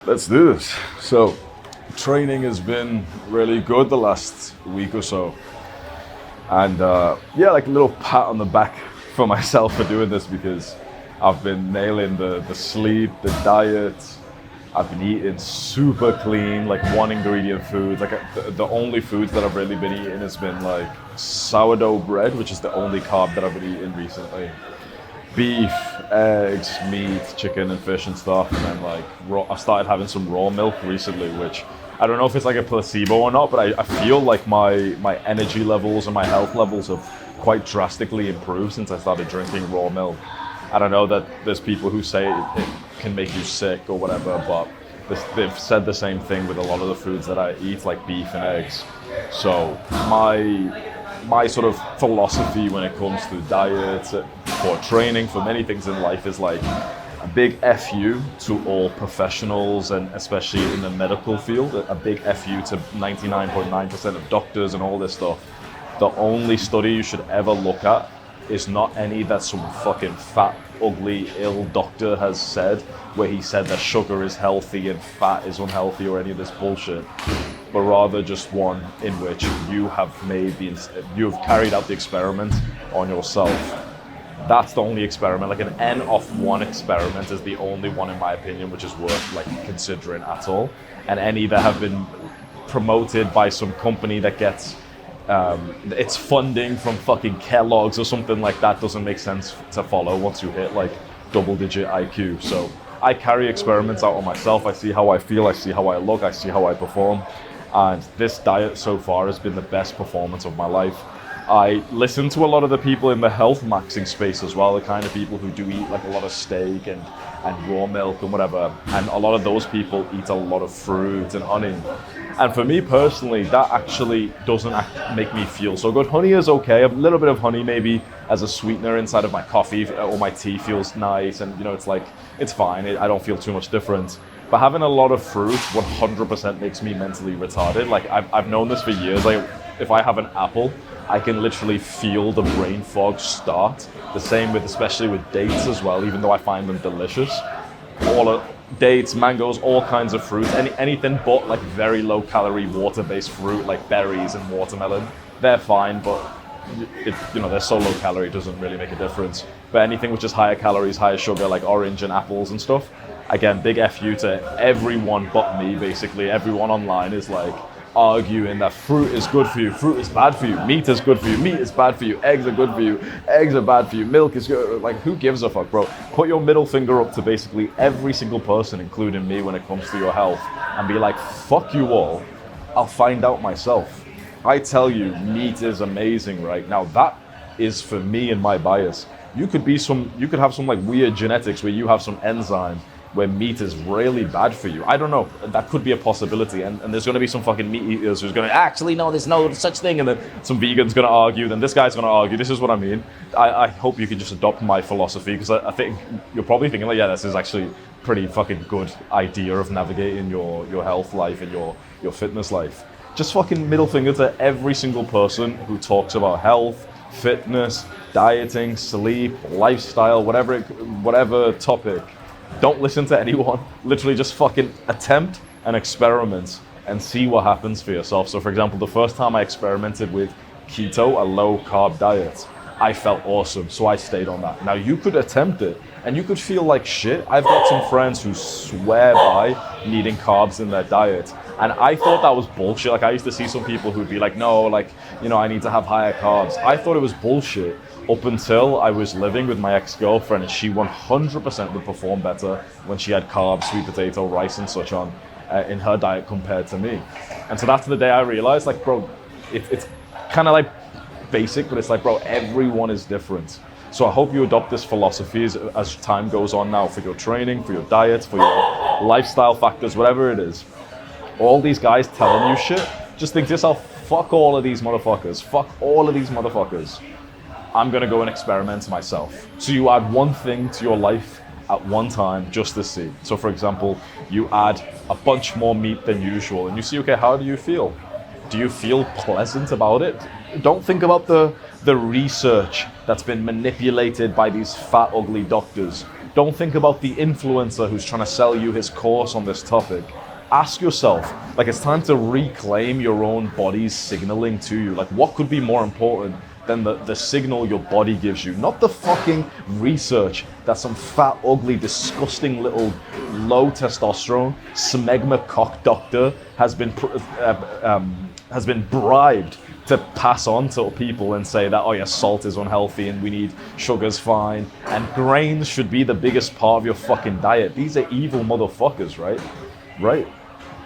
Let's do this. So, training has been really good the last week or so. And yeah, like a little pat on the back for myself for doing this because I've been nailing the sleep, the diet. I've been eating super clean, like one ingredient foods. Like the only foods that I've really been eating has been like sourdough bread, which is the only carb that I've been eating recently. Beef, eggs, meat, chicken and fish and stuff. And then like I started having some raw milk recently, which I don't know if it's like a placebo or not, but I feel like my energy levels and my health levels have quite drastically improved since I started drinking raw milk. I don't know that there's people who say it can make you sick or whatever, but they've said the same thing with a lot of the foods that I eat, like beef and eggs. So my sort of philosophy when it comes to diet, for training, for many things in life is like a big FU to all professionals, and especially in the medical field, a big FU to 99.9% of doctors and all this stuff. The only study you should ever look at is not any that some fucking fat, ugly, ill doctor has said, where he said that sugar is healthy and fat is unhealthy or any of this bullshit, but rather just one in which you have carried out the experiment on yourself. That's the only experiment, like an N of one experiment is the only one in my opinion which is worth like considering at all. And any that have been promoted by some company that gets its funding from fucking Kellogg's or something like that doesn't make sense to follow once you hit like double-digit IQ. So I carry experiments out on myself. I see how I feel, I see how I look, I see how I perform. And this diet so far has been the best performance of my life. I listen to a lot of the people in the health maxing space as well, the kind of people who do eat like a lot of steak and raw milk and whatever. And a lot of those people eat a lot of fruit and honey. And for me personally, that actually doesn't make me feel so good. Honey is okay. A little bit of honey maybe as a sweetener inside of my coffee or my tea feels nice. And you know, it's fine. I don't feel too much different. But having a lot of fruit 100% makes me mentally retarded. Like I've known this for years. Like if I have an apple, I can literally feel the brain fog start. The same especially with dates as well, even though I find them delicious. Dates, mangoes, all kinds of fruits, anything but like very low calorie water-based fruit like berries and watermelon. They're fine, but they're so low calorie it doesn't really make a difference. But anything which is higher calories, higher sugar, like orange and apples and stuff, again, big FU to everyone but me basically. Everyone online is like arguing that fruit is good for you, fruit is bad for you, meat is good for you, meat is bad for you, eggs are good for you, eggs are bad for you, milk is good. Like, who gives a fuck, bro? Put your middle finger up to basically every single person, including me, when it comes to your health, and be like, fuck you all, I'll find out myself. I tell you, meat is amazing, right? Now that is for me and my bias. You could have some like weird genetics where you have some enzyme where meat is really bad for you. I don't know. That could be a possibility. And there's going to be some fucking meat eaters who's going to actually, no, there's no such thing. And then some vegan's going to argue. Then this guy's going to argue. This is what I mean. I hope you can just adopt my philosophy, because I think you're probably thinking like, yeah, this is actually pretty fucking good idea of navigating your health life and your fitness life. Just fucking middle finger to every single person who talks about health, fitness, dieting, sleep, lifestyle, whatever topic. Don't listen to anyone. Literally just fucking attempt an experiment and see what happens for yourself. So for example, the first time I experimented with keto, a low carb diet, I felt awesome, so I stayed on that. Now you could attempt it and you could feel like shit. I've got some friends who swear by needing carbs in their diet, and I thought that was bullshit. Like I used to see some people who'd be like, no, like, I need to have higher carbs. I thought it was bullshit up until I was living with my ex-girlfriend, and she 100% would perform better when she had carbs, sweet potato, rice and such on in her diet compared to me. And so that's the day I realized, like, bro, it's kind of like basic, but it's like, bro, everyone is different. So I hope you adopt this philosophy as time goes on now, for your training, for your diet, for your lifestyle factors, whatever it is. All these guys telling you shit, just think to yourself, fuck all of these motherfuckers. Fuck all of these motherfuckers. I'm gonna go and experiment myself. So you add one thing to your life at one time just to see. So for example, you add a bunch more meat than usual and you see, okay, how do you feel? Do you feel pleasant about it? Don't think about the research that's been manipulated by these fat, ugly doctors. Don't think about the influencer who's trying to sell you his course on this topic. Ask yourself, like, it's time to reclaim your own body's signaling to you. Like, what could be more important than the signal your body gives you? Not the fucking research that some fat, ugly, disgusting little low testosterone smegma cock doctor has been bribed to pass on to people and say that, oh yeah, salt is unhealthy and we need sugar's fine and grains should be the biggest part of your fucking diet. These are evil motherfuckers, right? Right.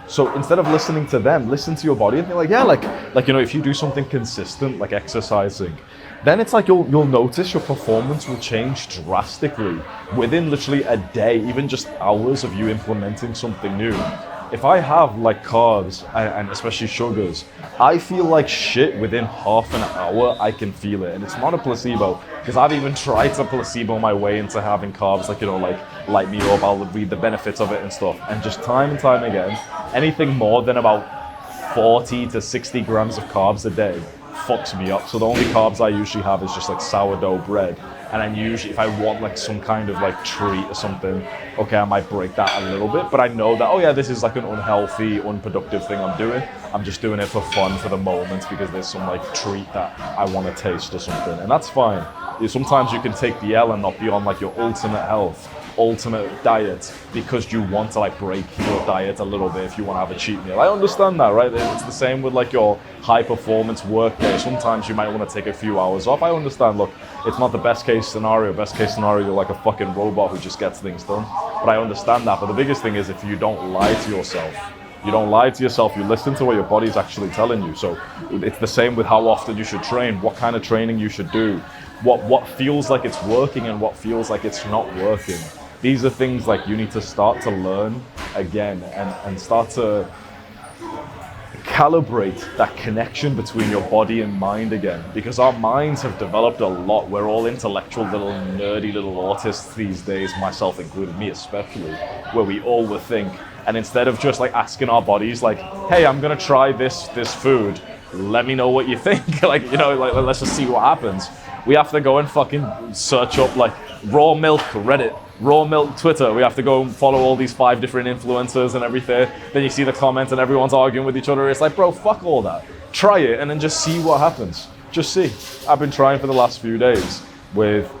So instead of listening to them, listen to your body and be like, yeah, like if you do something consistent, like exercising, then it's like you'll notice your performance will change drastically within literally a day, even just hours of you implementing something new. If I have like carbs and especially sugars, I feel like shit within half an hour. I can feel it, and it's not a placebo, because I've even tried to placebo my way into having carbs, like, like light me up, I'll read the benefits of it and stuff, and just time and time again, anything more than about 40 to 60 grams of carbs a day fucks me up. So the only carbs I usually have is just like sourdough bread. And then usually if I want like some kind of like treat or something, okay, I might break that a little bit, but I know that, oh yeah, this is like an unhealthy, unproductive thing I'm doing. I'm just doing it for fun, for the moment, because there's some like treat that I want to taste or something, and that's fine. Sometimes you can take the L and not be on like your ultimate health, ultimate diet, because you want to like break your diet a little bit if you want to have a cheat meal. I understand that, right? It's the same with like your high performance work day. Sometimes you might want to take a few hours off. I understand, look, it's not the best case scenario. Best case scenario, you're like a fucking robot who just gets things done. But I understand that. But the biggest thing is if you don't lie to yourself. You don't lie to yourself, you listen to what your body's actually telling you. So it's the same with how often you should train, what kind of training you should do, what feels like it's working and what feels like it's not working. These are things like you need to start to learn again and start to calibrate that connection between your body and mind again, because our minds have developed a lot. We're all intellectual little nerdy little autists these days, myself included, me especially, where we overthink. And instead of just like asking our bodies like, hey, I'm gonna try this food, let me know what you think, like, let's just see what happens. We have to go and fucking search up like raw milk Reddit, raw milk Twitter. We have to go and follow all these 5 different influencers and everything. Then you see the comments and everyone's arguing with each other. It's like, bro, fuck all that. Try it and then just see what happens. Just see. I've been trying for the last few days with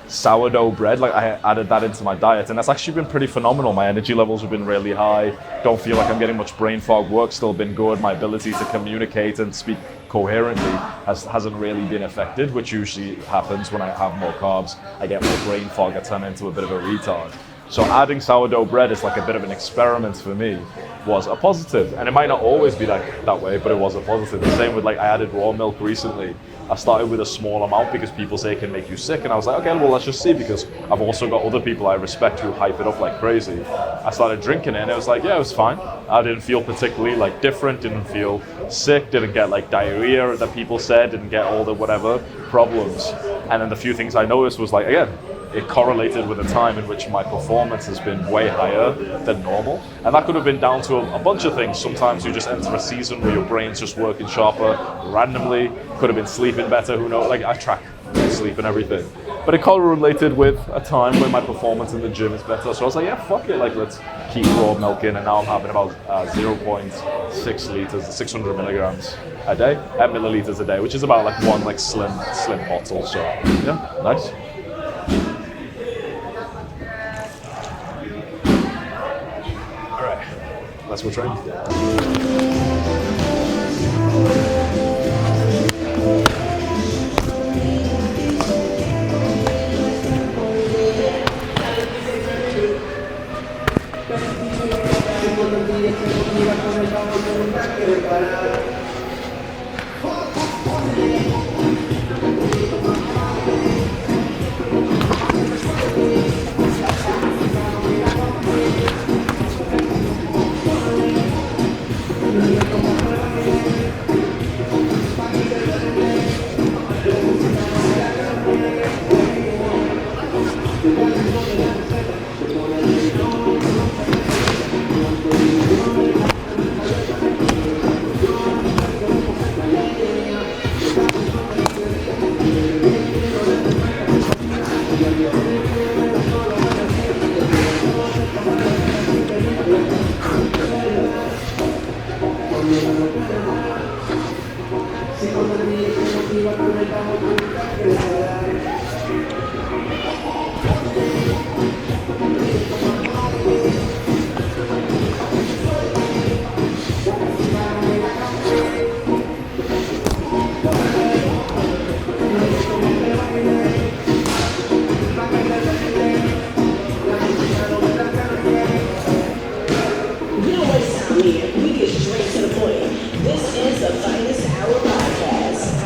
sourdough bread. Like, I added that into my diet and that's actually been pretty phenomenal. My energy levels have been really high. Don't feel like I'm getting much brain fog. Work's still been good. My ability to communicate and speak coherently hasn't really been affected, which usually happens when I have more carbs. I get more brain fog. I turn into a bit of a retard. So adding sourdough bread is like a bit of an experiment for me, was a positive. And it might not always be that way, but it was a positive. The same with like, I added raw milk recently. I started with a small amount because people say it can make you sick. And I was like, okay, well, let's just see, because I've also got other people I respect who hype it up like crazy. I started drinking it and it was like, yeah, it was fine. I didn't feel particularly like different, didn't feel sick, didn't get like diarrhea that people said, didn't get all the whatever problems. And then the few things I noticed was like, again, it correlated with a time in which my performance has been way higher than normal. And that could have been down to a bunch of things. Sometimes you just enter a season where your brain's just working sharper randomly. Could have been sleeping better, who knows? Like, I track sleep and everything. But it correlated with a time when my performance in the gym is better. So I was like, yeah, fuck it, like, let's keep raw milk in. And now I'm having about 0.6 liters, 600 milligrams a day, milliliters a day, which is about like one like slim bottle. So yeah, nice. Let's go train. We get straight to the point. This is the Finest Hour podcast.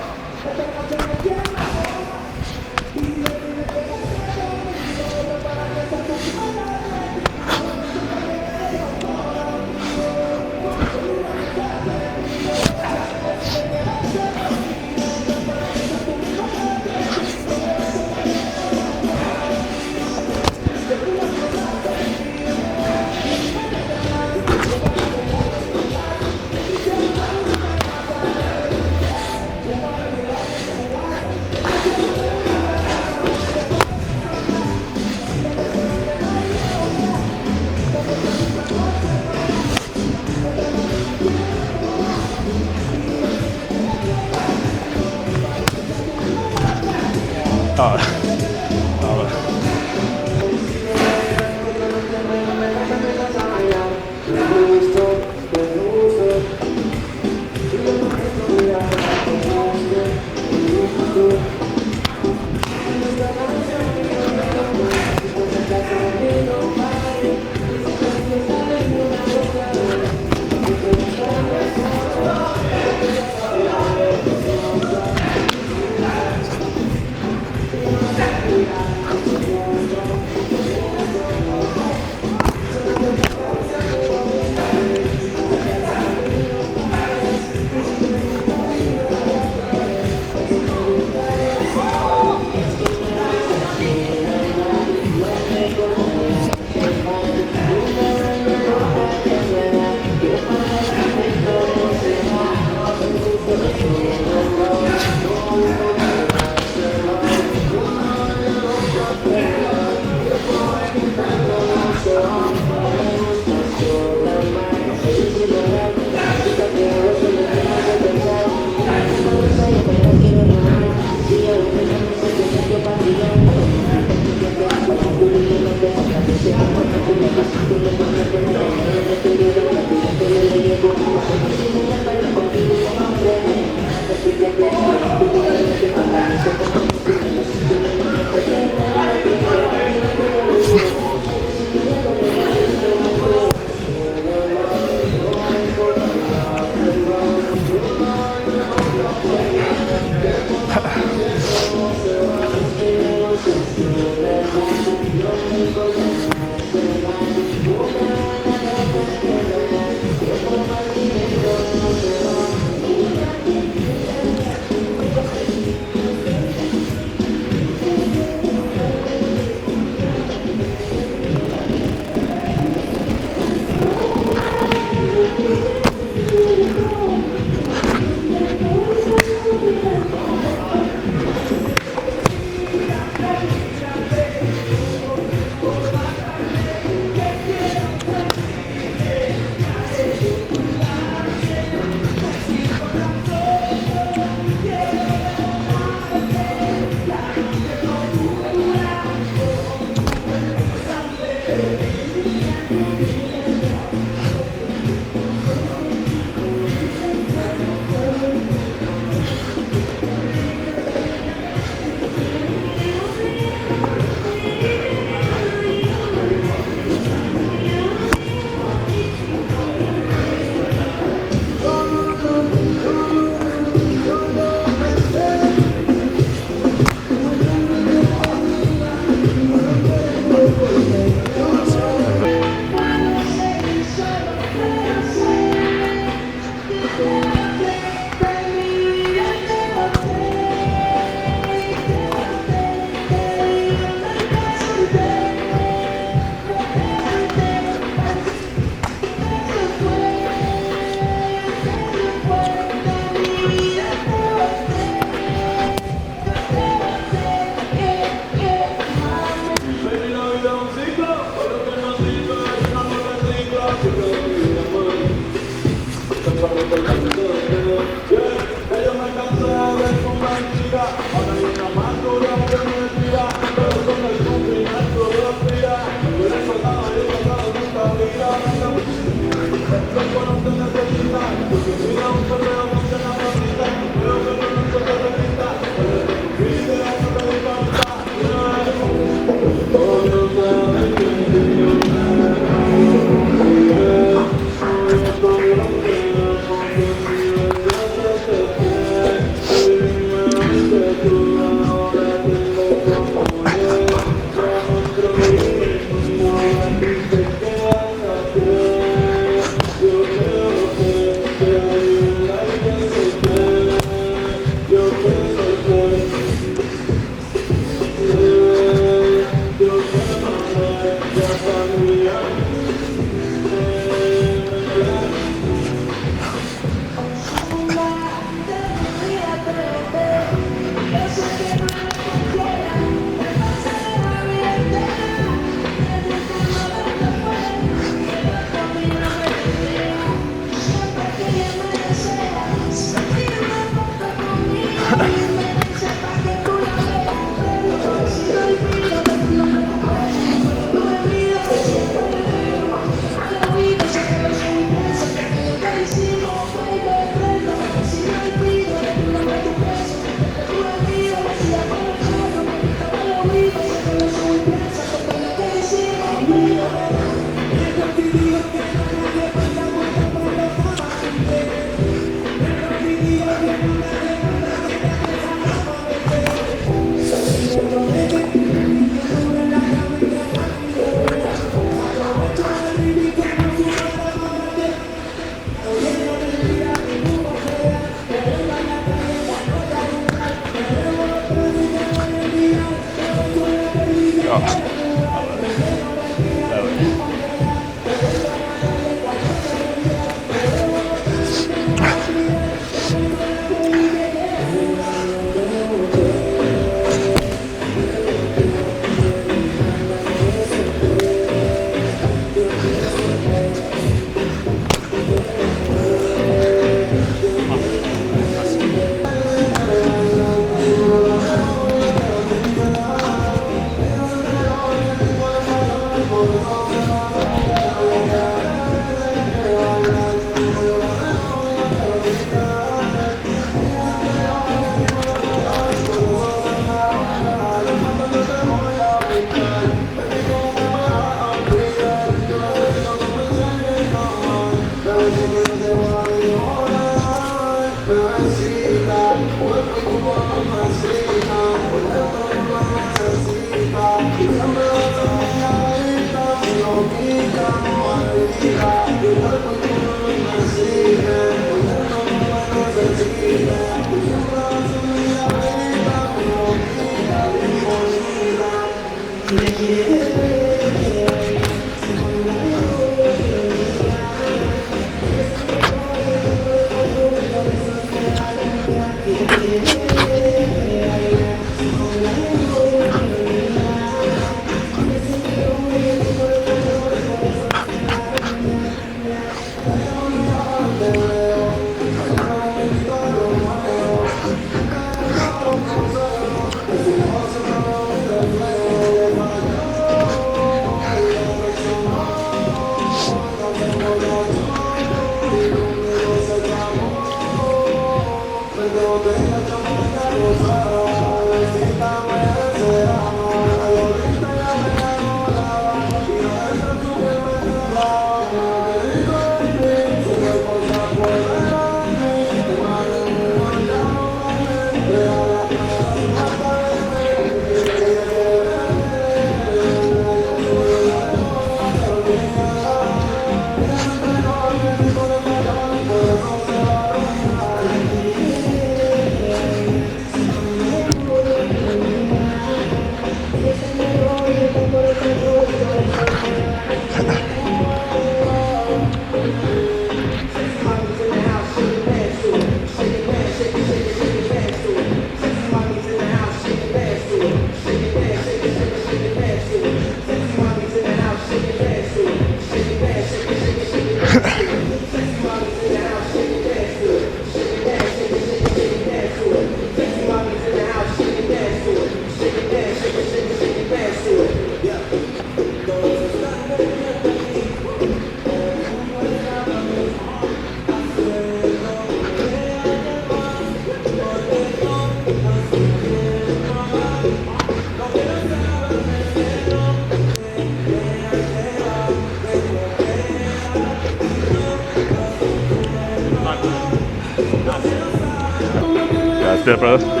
That's good, brother.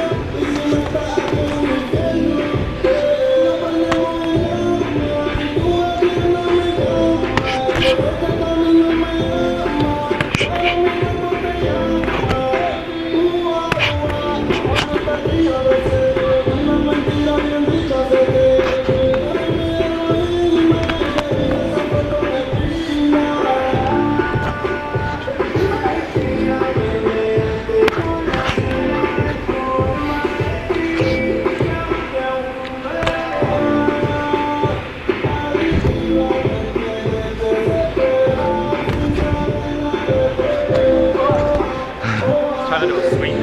Trying to do a sweep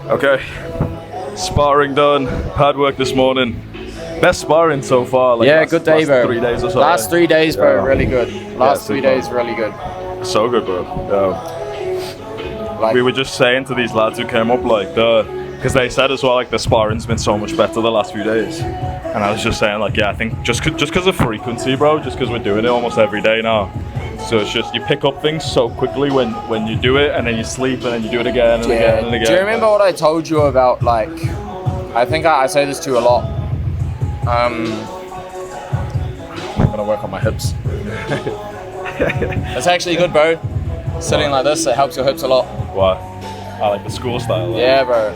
Okay, sparring done. Hard work this morning. Best sparring so far. Like Yeah, good day, bro. 3 days or so. Last 3 days, bro, Yeah. really good. Last Yeah, 3 super. days, really good. So good, bro. Like, We were just saying to these lads who came up, like, because they said as well, like, the sparring's been so much better the last few days. And I was just saying, like, yeah, I think just because of frequency, bro, just because we're doing it almost every day now. So it's just, you pick up things so quickly when you do it, and then you sleep, and then you do it again and again and again. do you remember what I told you about, like, I think I say this to you a lot. I'm gonna work on my hips. That's actually good, bro. Sitting like this, it helps your hips a lot. Why? I like the school style. Like. Yeah, bro.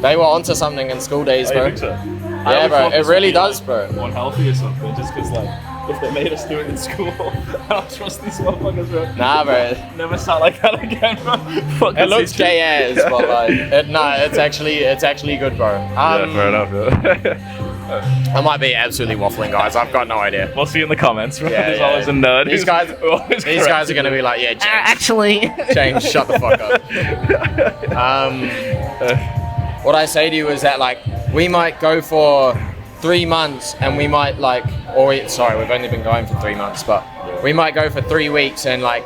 They were onto something in school days, I bro. think so. Yeah, bro. It really does, bro. Unhealthy or something, just because like if they made us do it in school, I don't trust these motherfuckers, bro. Nah, bro. Never sat like that again, bro. It looks gay as, but like, it's actually good, bro. Yeah, fair enough. Yeah. I might be absolutely waffling, guys. I've got no idea. We'll see in the comments. Right? Yeah, There's yeah. always a nerd. These guys are gonna be like, yeah, James, Actually. James, shut the fuck up. What I say to you is that like we might go for 3 months and we might like, we've only been going for 3 months, but we might go for 3 weeks and like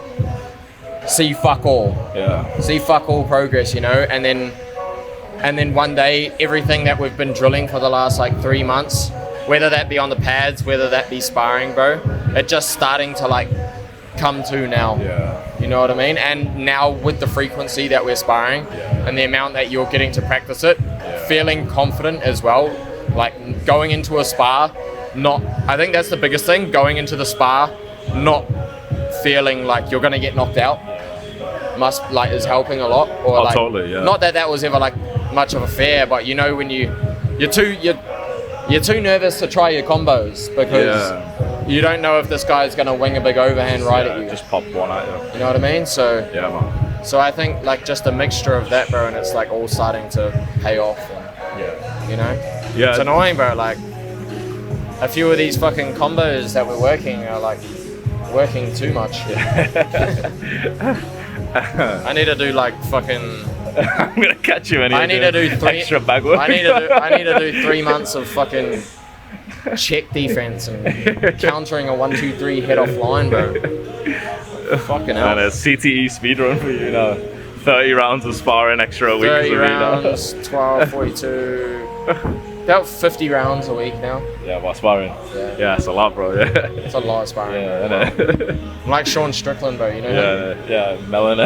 see fuck all. Yeah. See fuck all progress, you know, and then one day everything that we've been drilling for the last like 3 months, whether that be on the pads, whether that be sparring, bro, it's just starting to like come to now. Yeah. You know what I mean? And now with the frequency that we're sparring and the amount that you're getting to practice it, feeling confident as well, like going into a spar, I think that's the biggest thing, going into the spar, not feeling like you're gonna get knocked out, is helping a lot. Or like, totally, yeah. Not that was ever like much of a fear, but you know when you're too nervous to try your combos because you don't know if this guy's gonna wing a big overhand at you. Just pop one at you. You know what I mean? So Yeah, man. so I think like just a mixture of that, bro, and it's like all starting to pay off. And, Yeah. you know? Yeah. It's annoying, bro. Like a few of these fucking combos that we're working are like working too much. I need to do like fucking. I'm gonna catch you I need to do extra bag work. I need to do 3 months of fucking check defense and countering a 1-2-3 head off line, bro. Fucking hell. And a CTE speedrun for you now. 30 rounds of sparring, extra a week. 30 rounds, 12, 42. About 50 rounds a week now. Yeah, while sparring. Yeah, it's a lot, bro. Yeah. It's a lot of sparring. Yeah, bro. I'm like Sean Strickland, bro. You know that? Yeah, Melon.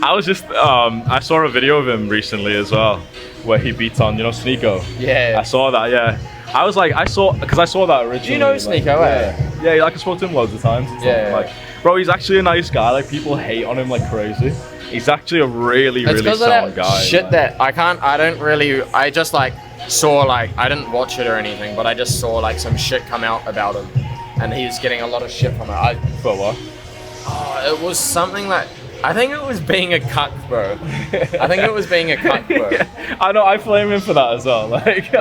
I was just, I saw a video of him recently as well, where he beats on, Sneeko. Yeah. I saw that, yeah. I was like, because I saw that originally. Do you know Sneeko, Yeah, like I spoke to him loads of times. Yeah. Like, bro, he's actually a nice guy. Like, people hate on him like crazy. He's actually a really sound guy. Shit that I just like saw like, I didn't watch it or anything, but I just saw like some shit come out about him. And he's getting a lot of shit from it. For what? Oh, it was something like, I think it was being a cuck, bro. Yeah, I know, I flame him for that as well. Like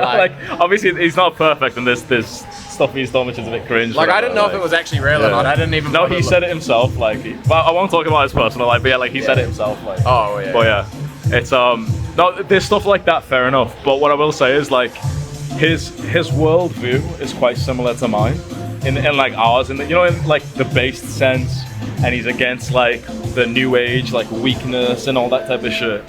obviously he's not perfect, and there's stuff he's done which is a bit cringe. Like I didn't know if it was actually real or not. I didn't even. No, he said it himself. Like, but I won't talk about his personal life. But yeah, like he said it himself. Like, oh yeah. But yeah, it's no, there's stuff like that. Fair enough. But what I will say is like his worldview is quite similar to mine, in like ours, in like the based sense. And he's against like the new age, like weakness and all that type of shit.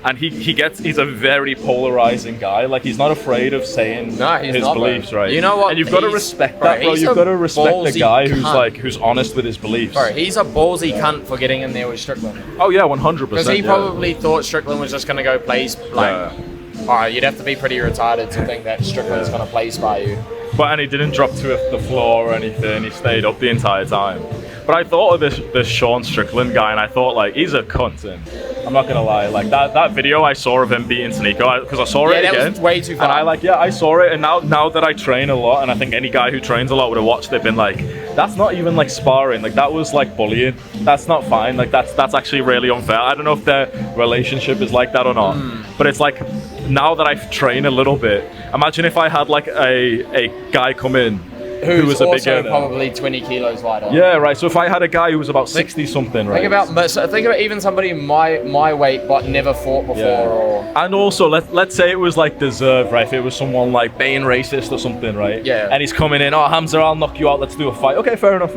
And he's a very polarizing guy. Like he's not afraid of saying his beliefs, right? You know what? And you've got to respect that, bro. You've got to respect the guy who's honest with his beliefs. Bro, he's a ballsy cunt for getting in there with Strickland. Oh yeah, 100%. Because he probably thought Strickland was just gonna go play you'd have to be pretty retarded to think that Strickland's gonna play spar you. And he didn't drop to the floor or anything. He stayed up the entire time. But I thought of this Sean Strickland guy, and I thought like he's a cunt. And I'm not gonna lie, like that video I saw of him beating Sneeko, because I saw it again. That was way too far. And I saw it, and now that I train a lot, and I think any guy who trains a lot would have watched it, been like, that's not even like sparring. Like that was like bullying. That's not fine. Like that's actually really unfair. I don't know if their relationship is like that or not. But it's like, now that I've trained a little bit, imagine if I had like a guy come in who was a also beginner, probably 20 kilos lighter. Yeah, right. So if I had a guy who was about 60 something, right? Think about even somebody my weight but never fought before. Yeah. Or And also, let's say it was like deserved, right? If it was someone like being racist or something, right? Yeah. And he's coming in, oh Hamza, I'll knock you out. Let's do a fight. Okay, fair enough.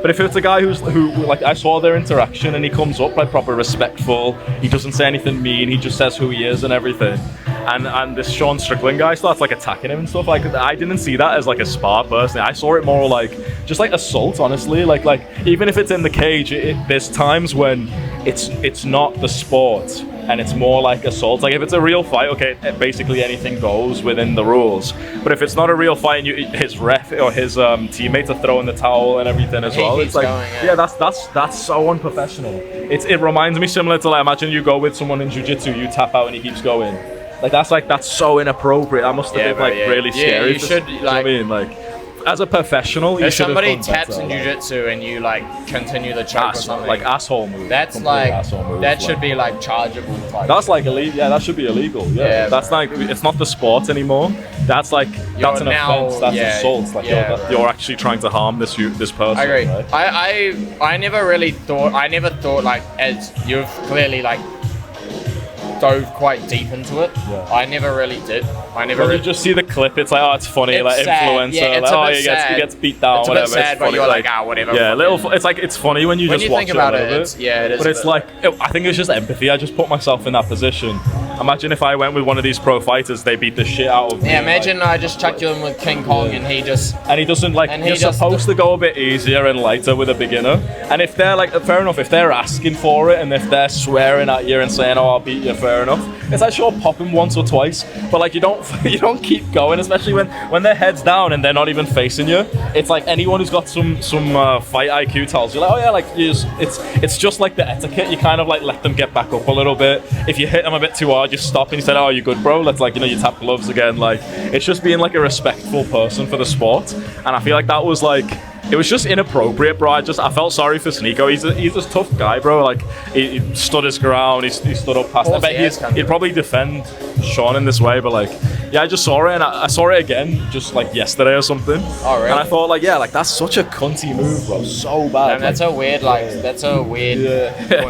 But if it's a guy who like I saw their interaction, and he comes up like proper respectful, he doesn't say anything mean, he just says who he is and everything. And this Sean Strickland guy starts like attacking him and stuff. Like I didn't see that as like a spar personally. I saw it more like just like assault, honestly. Like even if it's in the cage, there's times when it's not the sport and it's more like assault. Like if it's a real fight, okay, basically anything goes within the rules. But if it's not a real fight, and his ref or his teammates are throwing the towel and everything as well, it's like, yeah, that's so unprofessional. It reminds me similar to, like, imagine you go with someone in jiu-jitsu, you tap out and he keeps going. That's so inappropriate. That must have been really scary. Yeah, you should, you know what I mean? Like, as a professional, you if should somebody have done taps better, in jiu-jitsu and you like continue the choke or something, like asshole move. That's like that should be like chargeable. That's like illegal. Yeah, that should be illegal. Yeah, that's like, it's not the sport anymore. That's like that's an offense. That's assault. Like you're actually trying to harm this person. I agree. Right? I never really thought. I never thought, like, as you've clearly like dove quite deep into it. Yeah. I never really did. You just see the clip. It's like, oh, it's funny. It's like sad. Influencer. Yeah, it's like, he gets beat down. It's a whatever. bit sad, but you're like, whatever. Yeah, it's funny when you just watch think about it. It is. But it's like, I think it's just empathy. I just put myself in that position. Imagine if I went with one of these pro fighters, they beat the shit out of me. Yeah, imagine I just chucked you in with King Kong and he doesn't like. You're supposed to go a bit easier and lighter with a beginner. And if they're like, fair enough, if they're asking for it and if they're swearing at you and saying, oh, I'll beat you, fair enough. It's like, sure, pop him once or twice, but like you don't keep going, especially when their head's down and they're not even facing you. It's like anyone who's got some fight IQ tells you, like, oh yeah, like it's just like the etiquette. You kind of like let them get back up a little bit. If you hit them a bit too hard, you stop and you say, oh, you good, bro? Let's, like, you tap gloves again. Like, it's just being like a respectful person for the sport. And I feel like that was like, it was just inappropriate, bro. I felt sorry for Sneeko. He's a tough guy, bro. Like, he stood his ground. He stood up past. I bet he'd probably defend Sean in this way, but like, yeah, I just saw it, and I saw it again just like yesterday or something. Oh, really? And I thought, like, yeah, like that's such a cunty move, bro. So bad. And that's a weird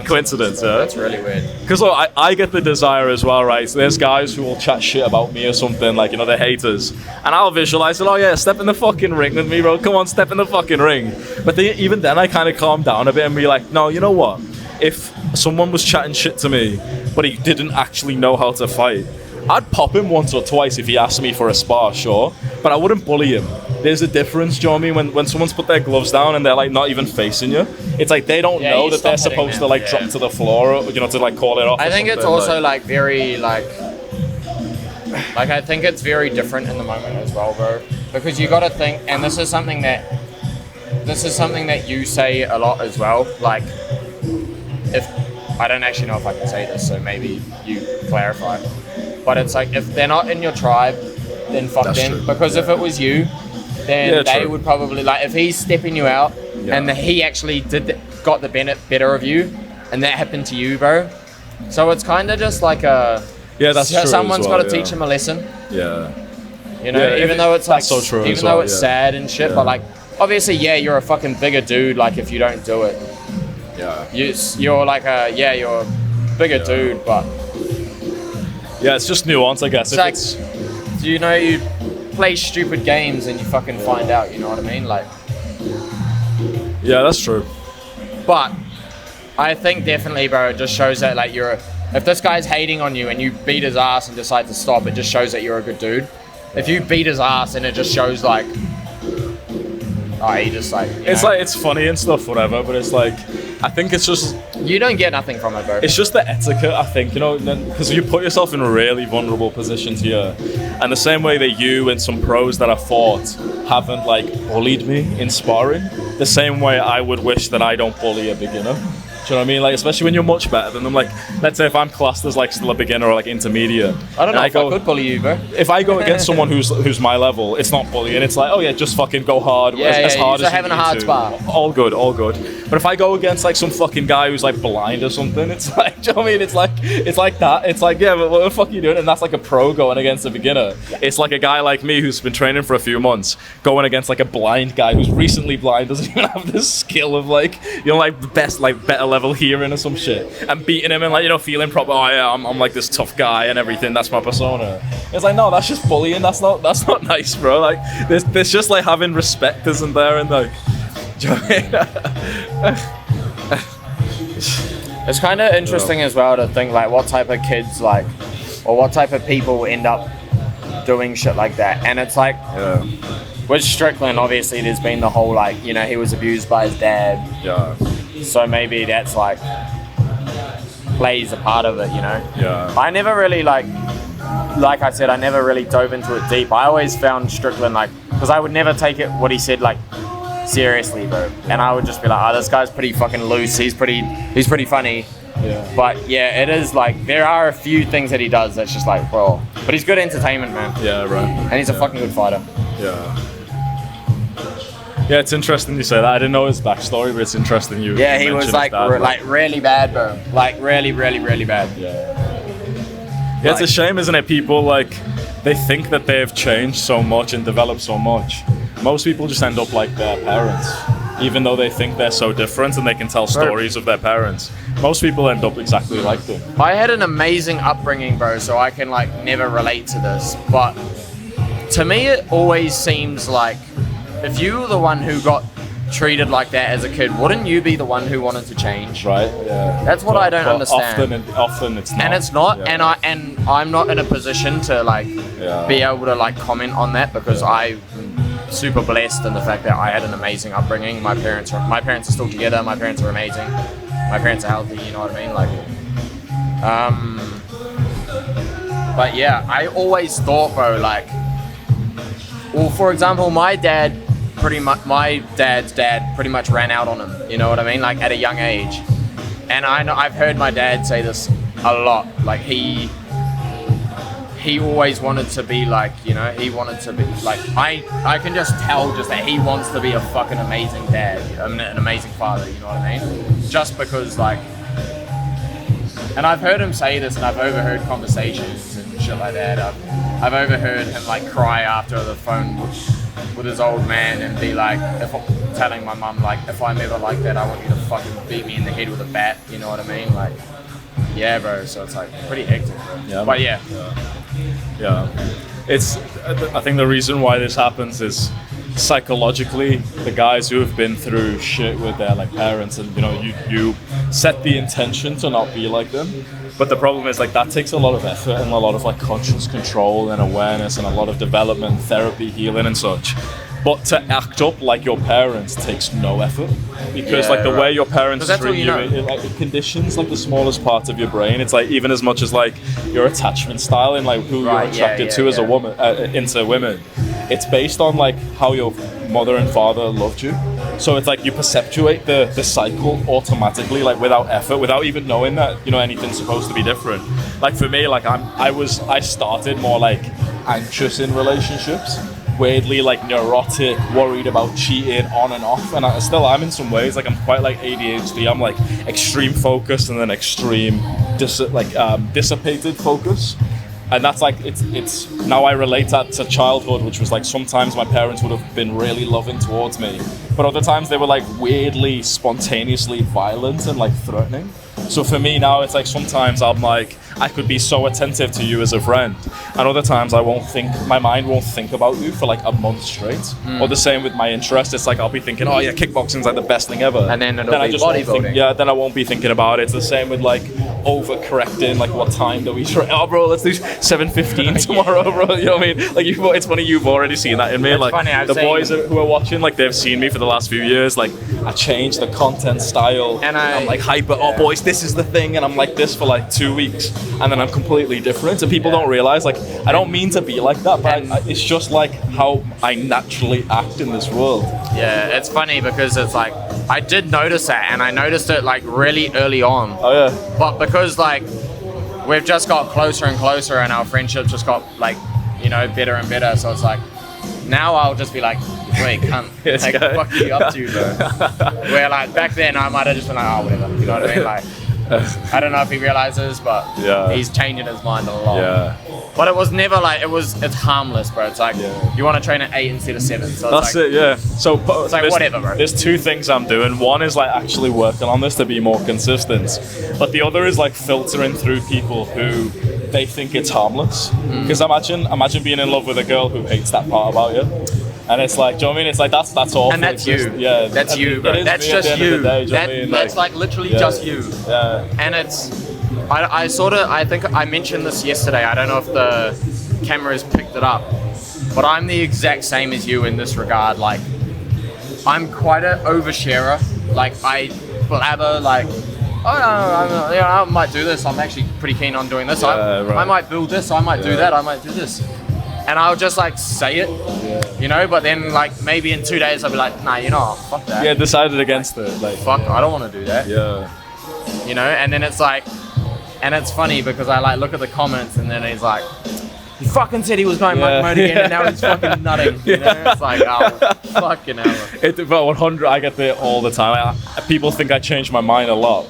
coincidence. Yeah. That's really weird. Because look, I get the desire as well, right? So there's guys who will chat shit about me or something, like, they're haters, and I'll visualize it. Oh yeah, step in the fucking ring with me, bro. Come on, step in the fucking ring. But even then, I kind of calm down a bit and be like, no, you know what? If someone was chatting shit to me, but he didn't actually know how to fight, I'd pop him once or twice if he asked me for a spar, sure, but I wouldn't bully him. There's a difference, do you know what I mean? When someone's put their gloves down and they're like not even facing you, it's like they don't know that they're supposed to like drop to the floor, or, to like call it off. I think it's also like very like I think it's very different in the moment as well, bro. Because you gotta think, and this is something that you say a lot as well. Like, if I don't actually know if I can say this, so maybe you clarify. But it's like, if they're not in your tribe, then fuck That's them. True. Because if it was you, then they would probably, like, if he's stepping you out and he actually got the better of you, and that happened to you, bro. So it's kind of just like a that's true. Someone's got to teach him a lesson. Yeah. Even though it's like, so true even though it's sad and shit, but like, obviously, you're a fucking bigger dude. Like, if you don't do it, you're like you're a bigger dude, but. Yeah, it's just nuance, I guess. It's like, you play stupid games and you fucking find out, you know what I mean? Like. Yeah, that's true. But I think definitely, bro, it just shows that, like, if this guy's hating on you and you beat his ass and decide to stop, it just shows that you're a good dude. If you beat his ass and it just shows like, he just like, it's funny and stuff, whatever, but it's like, I think it's just... You don't get nothing from it, bro. It's just the etiquette, I think, because you put yourself in really vulnerable positions here. And the same way that you and some pros that I fought haven't, like, bullied me in sparring, the same way I would wish that I don't bully a beginner. Do you know what I mean? Like, especially when you're much better than them. Like, let's say if I'm classed as like still a beginner or like intermediate. I don't know if I could bully you, bro. If I go against someone who's my level, it's not bullying. It's like, oh yeah, just fucking go hard, as hard as you having a hard spar. All good. But if I go against like some fucking guy who's like blind or something, it's like, do you know what I mean? It's like that. It's like, yeah, but what the fuck are you doing? And that's like a pro going against a beginner. Yeah. It's like a guy like me who's been training for a few months going against like a blind guy who's recently blind, doesn't even have the skill of like, like the best, like better level hearing or some shit, and beating him and like, feeling proper, oh yeah, I'm like this tough guy and everything, that's my persona. It's like, no, that's just bullying, that's not nice, bro. Like, there's just like having respect, isn't there? And like, do you know what I mean? It's kind of interesting as well to think like what type of kids like, or what type of people end up doing shit like that. And it's like, with Strickland, obviously there's been the whole like, he was abused by his dad. Yeah. So maybe that's like, plays a part of it, you know. Yeah. I never really like I said, I never really dove into it deep. I always found Strickland like, because I would never take it what he said like seriously, bro. And I would just be like, oh, this guy's pretty fucking loose. He's pretty funny. Yeah. But yeah, it is like there are a few things that he does that's just like, bro. But he's good entertainment, man. Yeah, right. And he's a fucking good fighter. Yeah. Yeah, it's interesting you say that. I didn't know his backstory, but it's interesting you. Yeah, you he was mentioned like his dad, like really bad, bro. Like really, really, really bad. Yeah, it's a shame, isn't it? People like they think that they've changed so much and developed so much. Most people just end up like their parents, even though they think they're so different and they can tell stories of their parents. Most people end up exactly like them. I had an amazing upbringing, bro, so I can like never relate to this. But to me, it always seems like if you were the one who got treated like that as a kid, wouldn't you be the one who wanted to change? Right? Yeah. That's what I don't understand. Often it's not. And it's not, Yeah. and I'm not in a position to like be able to like comment on that because I'm super blessed in the fact that I had an amazing upbringing. My parents are still together. My parents are amazing. My parents are healthy. You know what I mean? Like, but yeah, I always thought, bro, like, well, for example, my dad's dad pretty much ran out on him. You know what I mean? Like at a young age, and I've heard my dad say this a lot. Like he always wanted to be like, you know, he wanted to be like, I can just tell just that he wants to be a fucking amazing dad, an amazing father. You know what I mean? Just because like, and I've heard him say this, and I've overheard conversations and shit like that. I've overheard him like cry after the phone with his old man and be like, telling my mum like, if I'm ever like that, I want you to fucking beat me in the head with a bat. You know what I mean? Like, yeah, bro. So it's like pretty hectic, bro. Yeah, but yeah. It's. I think the reason why this happens is psychologically, the guys who have been through shit with their like parents, and you know, you set the intention to not be like them. But the problem is like that takes a lot of effort and a lot of like conscious control and awareness and a lot of development, therapy, healing and such. But to act up like your parents takes no effort because like the way your parents treat you, it conditions like the smallest parts of your brain. It's like even as much as like your attachment style and like who you're attracted to as a woman, into women. It's based on like how your mother and father loved you. So it's like you perpetuate the cycle automatically, like without effort, without even knowing that, you know, anything's supposed to be different. Like for me, like I started more like anxious in relationships, weirdly like neurotic, worried about cheating on and off, and I still am in some ways. Like I'm quite like ADHD. I'm like extreme focus and then extreme dissipated focus. And that's like, it's now I relate that to childhood, which was like sometimes my parents would have been really loving towards me, but other times they were like weirdly, spontaneously violent and like threatening. So for me now, it's like sometimes I'm like, I could be so attentive to you as a friend, and other times my mind won't think about you for like a month straight. Or the same with my interest. It's like I'll be thinking, oh yeah, kickboxing's like the best thing ever. And then it'll be bodybuilding. Then I won't be thinking about it. It's the same with like overcorrecting, like what time do we train? Oh bro, let's do 7:15 tomorrow, bro. You know what I mean? Like it's funny, you've already seen that in me. It's like funny, the boys who are watching, like they've seen me for the last few years. Like I changed the content style, and I'm like hyper. Oh boys, this is the thing, and I'm like this for like 2 weeks, and then I'm completely different. And people don't realize, like I don't mean to be like that, but it's just like how I naturally act in this world. Yeah, it's funny because it's like I did notice that, and I noticed it like really early on. Oh yeah. But because like we've just got closer and closer, and our friendship just got like, you know, better and better. So it's like now I'll just be like, wait, cunt, like fuck you up to, bro. Where like back then I might have just been like, oh whatever, you know what I mean? Like I don't know if he realizes, but he's changing his mind a lot. Yeah. But it was never like it's harmless, bro. It's like you want to train at 8 instead of 7. So that's like, it, yeah. So it's like whatever, bro. There's 2 things I'm doing. One is like actually working on this to be more consistent, but the other is like filtering through people who they think it's harmless. Because imagine being in love with a girl who hates that part about you. And it's like, do you know what I mean? It's like that's awful. And that's you. Yeah, that's you, bro. That's just you. That's like literally just you. Yeah. And it's, I think I mentioned this yesterday. I don't know if the cameras picked it up, but I'm the exact same as you in this regard. Like, I'm quite an oversharer. Like I blabber like I might do this. I'm actually pretty keen on doing this. I might build this. I might do that. I might do this. And I'll just like say it, you know. But then like maybe in 2 days I'll be like, nah, you know, fuck that. Yeah, decided against it. Like, Fuck, I don't want to do that. Yeah. You know. And then it's like, and it's funny because I like look at the comments and then he's like, he fucking said he was going mode again and now he's fucking nutting. You know? It's like, oh, fucking hell. But 100, I get there all the time. People think I change my mind a lot.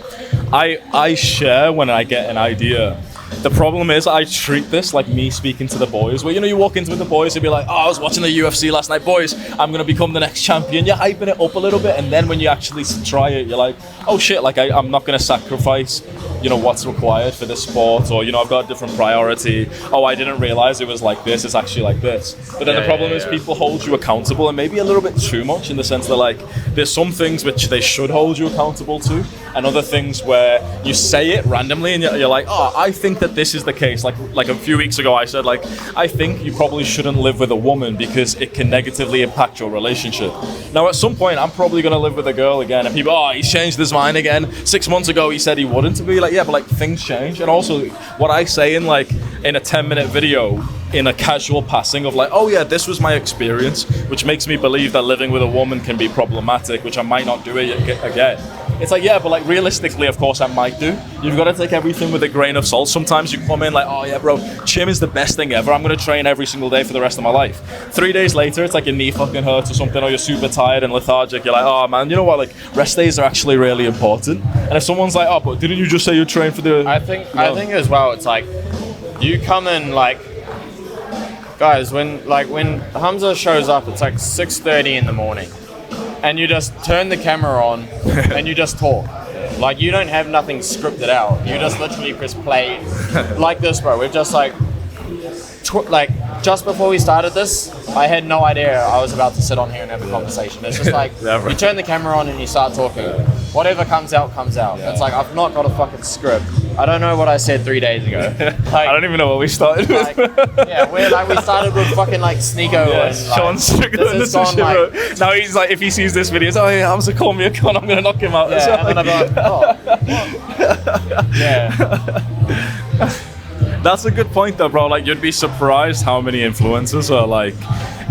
I share when I get an idea. The problem is I treat this like me speaking to the boys, where, you know, you walk into with the boys and be like, oh, I was watching the UFC last night, boys, I'm going to become the next champion. You're hyping it up a little bit, and then when you actually try it, you're like, oh shit, like I'm not going to sacrifice, you know, what's required for this sport, or, you know, I've got a different priority. Oh, I didn't realize it was like this, it's actually like this. But then the problem is people hold you accountable, and maybe a little bit too much, in the sense that, like, there's some things which they should hold you accountable to, and other things where you say it randomly and you're like, oh, I think that this is the case. Like a few weeks ago I said, like, I think you probably shouldn't live with a woman because it can negatively impact your relationship. Now at some point I'm probably going to live with a girl again, and people, oh, he's changed his mind again. 6 months ago he said he wouldn't. To be like, yeah, but like things change. And also what I say in a 10-minute video, in a casual passing of like, oh yeah, this was my experience, which makes me believe that living with a woman can be problematic, which I might not do it again. It's like, yeah, but like realistically, of course I might do. You've got to take everything with a grain of salt. Sometimes you come in like, oh yeah, bro, gym is the best thing ever. I'm going to train every single day for the rest of my life. 3 days later, it's like your knee fucking hurts or something, or you're super tired and lethargic. You're like, oh man, you know what? Like, rest days are actually really important. And if someone's like, oh, but didn't you just say you trained for the... I think as well, it's like, you come in like, guys, when Hamza shows up, it's like 6:30 in the morning, and you just turn the camera on and you just talk. Like, you don't have nothing scripted out. You just literally press play like this, bro. We've just like just before we started this, I had no idea I was about to sit on here and have a conversation. It's just like, you turn the camera on and you start talking. Whatever comes out, comes out. It's like, I've not got a fucking script. I don't know what I said 3 days ago. Like, I don't even know what we started with. We started with fucking like Sneeko and Sean Strickland. this has gone, like, now he's like, if he sees this video, he's like, oh yeah, Hamza called me a cunt, I'm gonna knock him out. Yeah, and then I'm like, oh. That's a good point though, bro. Like, you'd be surprised how many influencers are like,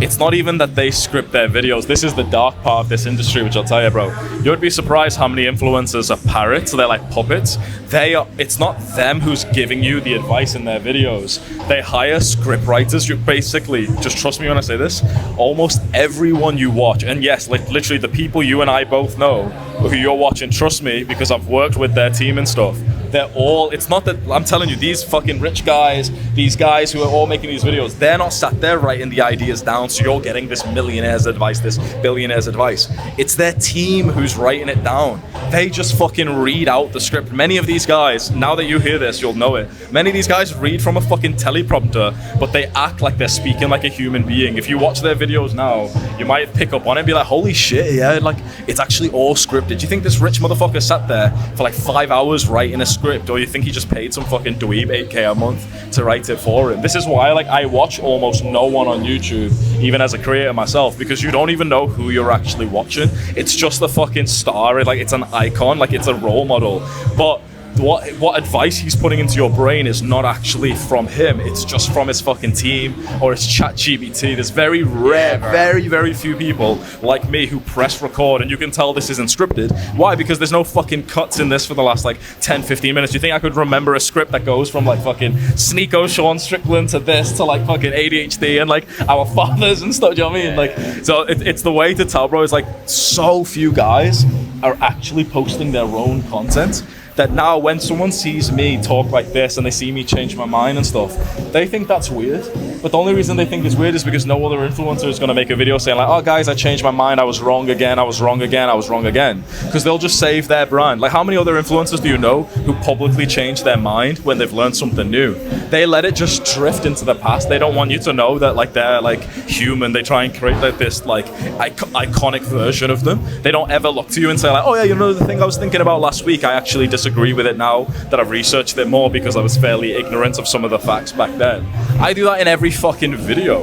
it's not even that they script their videos. This is the dark part of this industry, which I'll tell you, bro. You'd be surprised how many influencers are parrots. They're like puppets. It's not them who's giving you the advice in their videos. They hire script writers. You basically, just trust me when I say this, almost everyone you watch, and yes, like literally the people you and I both know who you're watching, trust me, because I've worked with their team and stuff. They're all, it's not that, I'm telling you, these fucking rich guys, these guys who are all making these videos, they're not sat there writing the ideas down so you're getting this millionaire's advice, this billionaire's advice. It's their team who's writing it down. They just fucking read out the script. Many of these guys, now that you hear this, you'll know it. Many of these guys read from a fucking teleprompter, but they act like they're speaking like a human being. If you watch their videos now, you might pick up on it and be like, holy shit, yeah, like, it's actually all scripted. Do you think this rich motherfucker sat there for like 5 hours writing a script, or you think he just paid some fucking dweeb $8K a month to write it for him? This is why, like, I watch almost no one on YouTube, even as a creator myself, because you don't even know who you're actually watching. It's just the fucking star, like it's an icon, like it's a role model. But what advice he's putting into your brain is not actually from him. It's just from his fucking team, or it's ChatGPT. There's very rare, very, very few people like me who press record and you can tell this isn't scripted. Why? Because there's no fucking cuts in this for the last like 10, 15 minutes. You think I could remember a script that goes from like fucking Sneeko, Sean Strickland to this to like fucking ADHD and like our fathers and stuff? Do you know what I mean? Like, so it's the way to tell, bro. It's like so few guys are actually posting their own content, that now when someone sees me talk like this and they see me change my mind and stuff, they think that's weird. But the only reason they think it's weird is because no other influencer is going to make a video saying like, oh guys, I changed my mind, I was wrong again, I was wrong again, I was wrong again. Because they'll just save their brand. Like, how many other influencers do you know who publicly change their mind when they've learned something new? They let it just drift into the past. They don't want you to know that like they're like human. They try and create like this like iconic version of them. They don't ever look to you and say like, oh yeah, you know the thing I was thinking about last week, I actually disagree with it now that I've researched it more because I was fairly ignorant of some of the facts back then. I do that in every fucking video,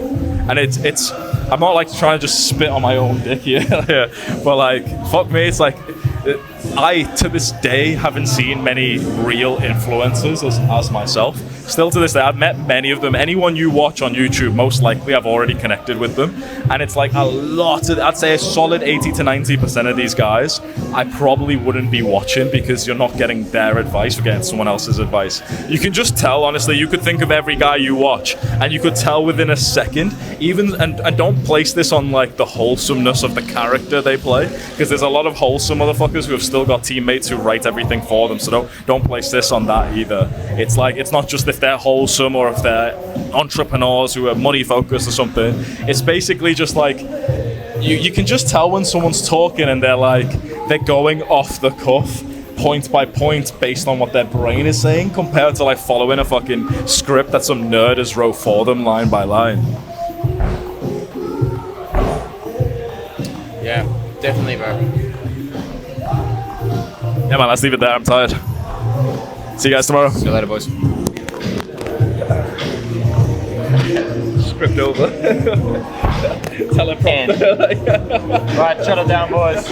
and it's I'm not like trying to just spit on my own dick here, but like fuck me, it's like I, to this day, haven't seen many real influencers as myself. Still to this day, I've met many of them. Anyone you watch on YouTube, most likely I've already connected with them. And it's like a lot of, I'd say a solid 80 to 90% of these guys, I probably wouldn't be watching because you're not getting their advice, you're getting someone else's advice. You can just tell, honestly, you could think of every guy you watch and you could tell within a second, even, and don't place this on like the wholesomeness of the character they play, because there's a lot of wholesome motherfuckers who have still got teammates who write everything for them, so don't place this on that either. It's like, it's not just if they're wholesome or if they're entrepreneurs who are money focused or something. It's basically just like you can just tell when someone's talking and they're going off the cuff, point by point, based on what their brain is saying, compared to like following a fucking script that some nerd has wrote for them line by line. Yeah, definitely, bro. Yeah, man, let's leave it there. I'm tired. See you guys tomorrow. See you later, boys. Script over. Teleprompter. Right, shut it down, boys.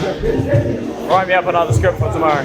Write me up another script for tomorrow.